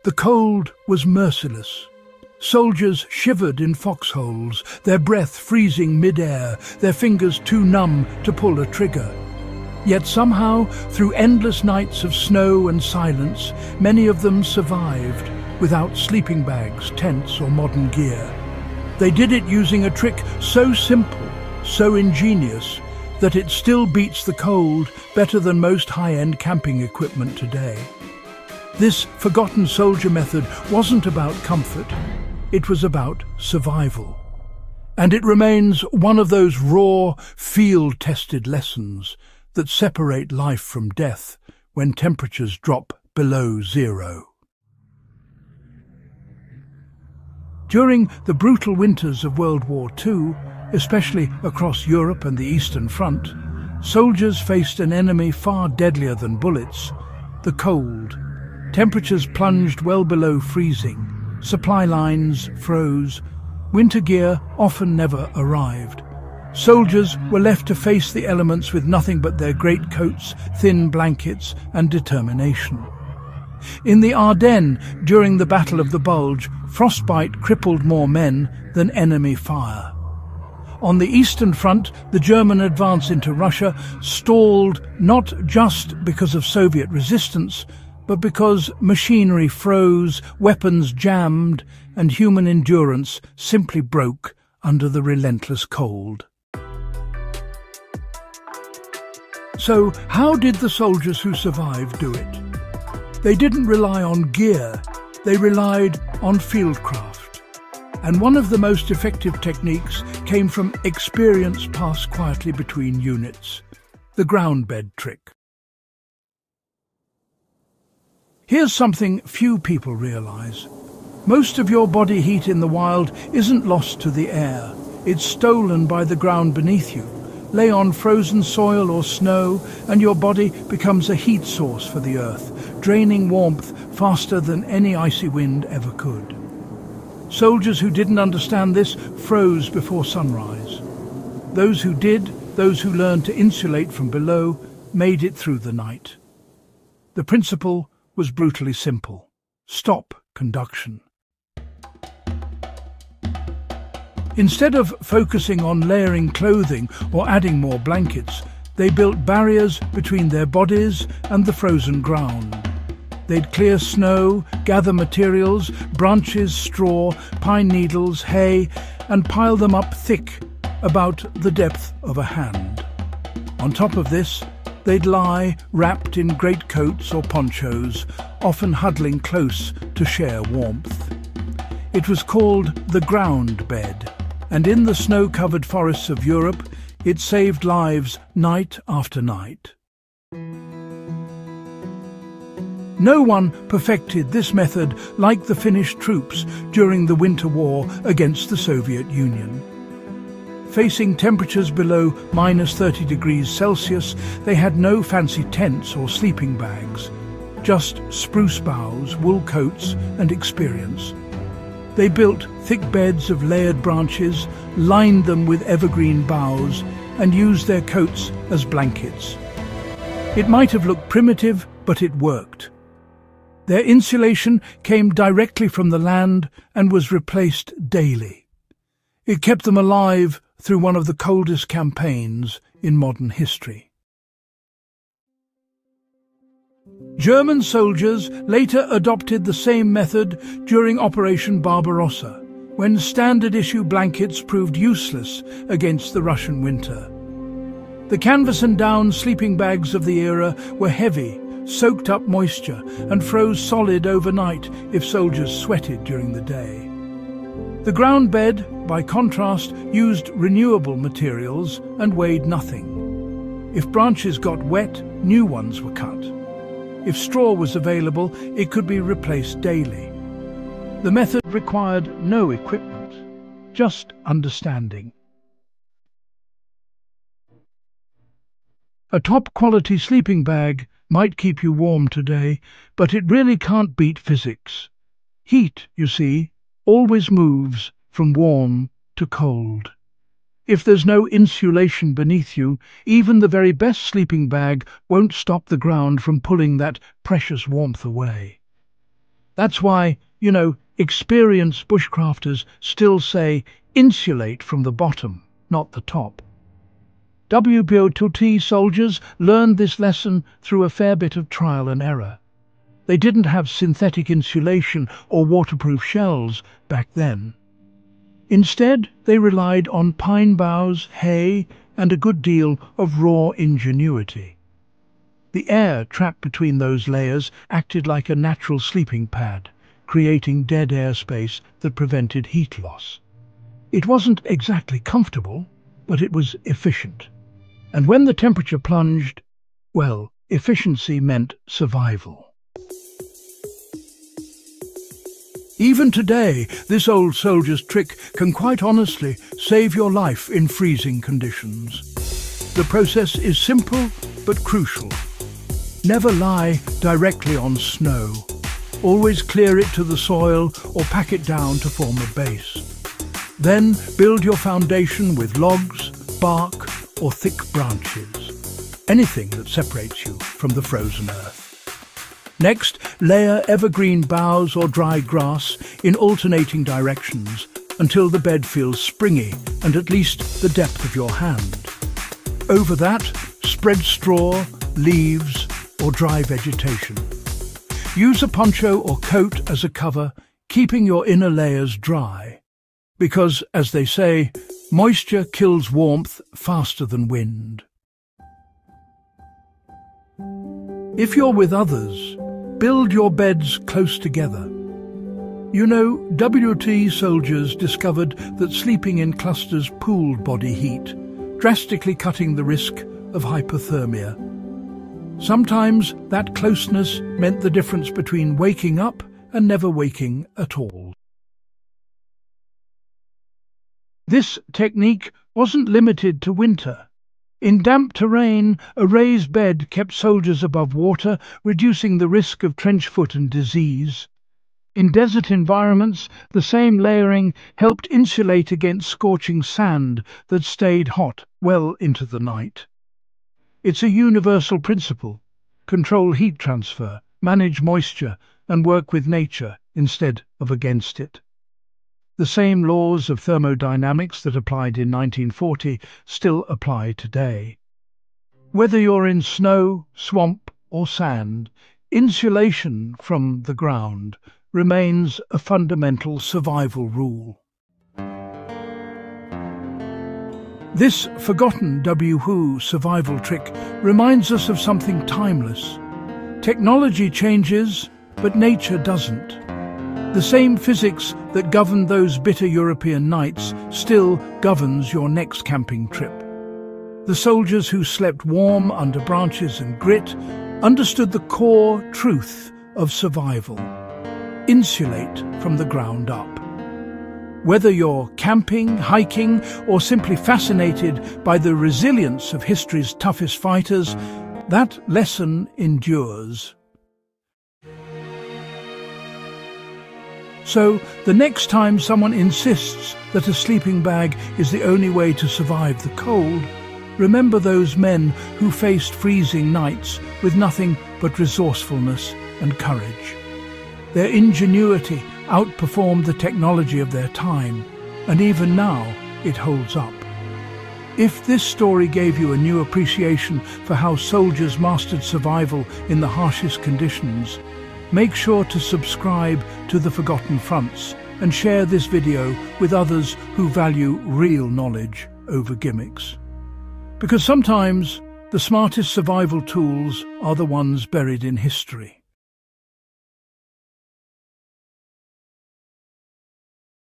The cold was merciless. Soldiers shivered in foxholes, their breath freezing mid-air, their fingers too numb to pull a trigger. Yet somehow, through endless nights of snow and silence, many of them survived, without sleeping bags, tents or modern gear. They did it using a trick so simple, so ingenious, that it still beats the cold better than most high-end camping equipment today. This forgotten soldier method wasn't about comfort, it was about survival. And it remains one of those raw, field-tested lessons that separate life from death when temperatures drop below zero. During the brutal winters of World War II, especially across Europe and the Eastern Front, soldiers faced an enemy far deadlier than bullets: the cold. Temperatures plunged well below freezing, supply lines froze, winter gear often never arrived. Soldiers were left to face the elements with nothing but their greatcoats, thin blankets and determination. In the Ardennes, during the Battle of the Bulge, frostbite crippled more men than enemy fire. On the Eastern Front, the German advance into Russia stalled not just because of Soviet resistance, but because machinery froze, weapons jammed, and human endurance simply broke under the relentless cold. So, how did the soldiers who survived do it? They didn't rely on gear, they relied on fieldcraft. And one of the most effective techniques came from experience passed quietly between units: the ground bed trick. Here's something few people realize. Most of your body heat in the wild isn't lost to the air. It's stolen by the ground beneath you. Lay on frozen soil or snow, and your body becomes a heat source for the earth, draining warmth faster than any icy wind ever could. Soldiers who didn't understand this froze before sunrise. Those who did, those who learned to insulate from below, made it through the night. The principle was brutally simple: stop conduction. Instead of focusing on layering clothing or adding more blankets, they built barriers between their bodies and the frozen ground. They'd clear snow, gather materials, branches, straw, pine needles, hay, and pile them up thick, about the depth of a hand. On top of this, they'd lie wrapped in greatcoats or ponchos, often huddling close to share warmth. It was called the ground bed, and in the snow-covered forests of Europe, it saved lives night after night. No one perfected this method like the Finnish troops during the Winter War against the Soviet Union. Facing temperatures below -30 degrees Celsius, they had no fancy tents or sleeping bags, just spruce boughs, wool coats and experience. They built thick beds of layered branches, lined them with evergreen boughs, and used their coats as blankets. It might have looked primitive, but it worked. Their insulation came directly from the land and was replaced daily. It kept them alive through one of the coldest campaigns in modern history. German soldiers later adopted the same method during Operation Barbarossa, when standard-issue blankets proved useless against the Russian winter. The canvas and down sleeping bags of the era were heavy, soaked up moisture, and froze solid overnight if soldiers sweated during the day. The ground bed, by contrast, used renewable materials and weighed nothing. If branches got wet, new ones were cut. If straw was available, it could be replaced daily. The method required no equipment, just understanding. A top-quality sleeping bag might keep you warm today, but it really can't beat physics. Heat, you see, always moves from warm to cold. If there's no insulation beneath you, even the very best sleeping bag won't stop the ground from pulling that precious warmth away. That's why, experienced bushcrafters still say insulate from the bottom, not the top. WWII soldiers learned this lesson through a fair bit of trial and error. They didn't have synthetic insulation or waterproof shells back then. Instead, they relied on pine boughs, hay, and a good deal of raw ingenuity. The air trapped between those layers acted like a natural sleeping pad, creating dead air space that prevented heat loss. It wasn't exactly comfortable, but it was efficient. And when the temperature plunged, well, efficiency meant survival. Even today, this old soldier's trick can quite honestly save your life in freezing conditions. The process is simple but crucial. Never lie directly on snow. Always clear it to the soil or pack it down to form a base. Then build your foundation with logs, bark, or thick branches. Anything that separates you from the frozen earth. Next, layer evergreen boughs or dry grass in alternating directions until the bed feels springy and at least the depth of your hand. Over that, spread straw, leaves, or dry vegetation. Use a poncho or coat as a cover, keeping your inner layers dry. Because, as they say, moisture kills warmth faster than wind. If you're with others, build your beds close together. WWII soldiers discovered that sleeping in clusters pooled body heat, drastically cutting the risk of hypothermia. Sometimes that closeness meant the difference between waking up and never waking at all. This technique wasn't limited to winter. In damp terrain, a raised bed kept soldiers above water, reducing the risk of trench foot and disease. In desert environments, the same layering helped insulate against scorching sand that stayed hot well into the night. It's a universal principle. Control heat transfer, manage moisture, and work with nature instead of against it. The same laws of thermodynamics that applied in 1940 still apply today. Whether you're in snow, swamp, or sand, insulation from the ground remains a fundamental survival rule. This forgotten WWII survival trick reminds us of something timeless. Technology changes, but nature doesn't. The same physics that governed those bitter European nights still governs your next camping trip. The soldiers who slept warm under branches and grit understood the core truth of survival. Insulate from the ground up. Whether you're camping, hiking, or simply fascinated by the resilience of history's toughest fighters, that lesson endures. So, the next time someone insists that a sleeping bag is the only way to survive the cold, remember those men who faced freezing nights with nothing but resourcefulness and courage. Their ingenuity outperformed the technology of their time, and even now it holds up. If this story gave you a new appreciation for how soldiers mastered survival in the harshest conditions, make sure to subscribe to The Forgotten Fronts and share this video with others who value real knowledge over gimmicks. Because sometimes the smartest survival tools are the ones buried in history.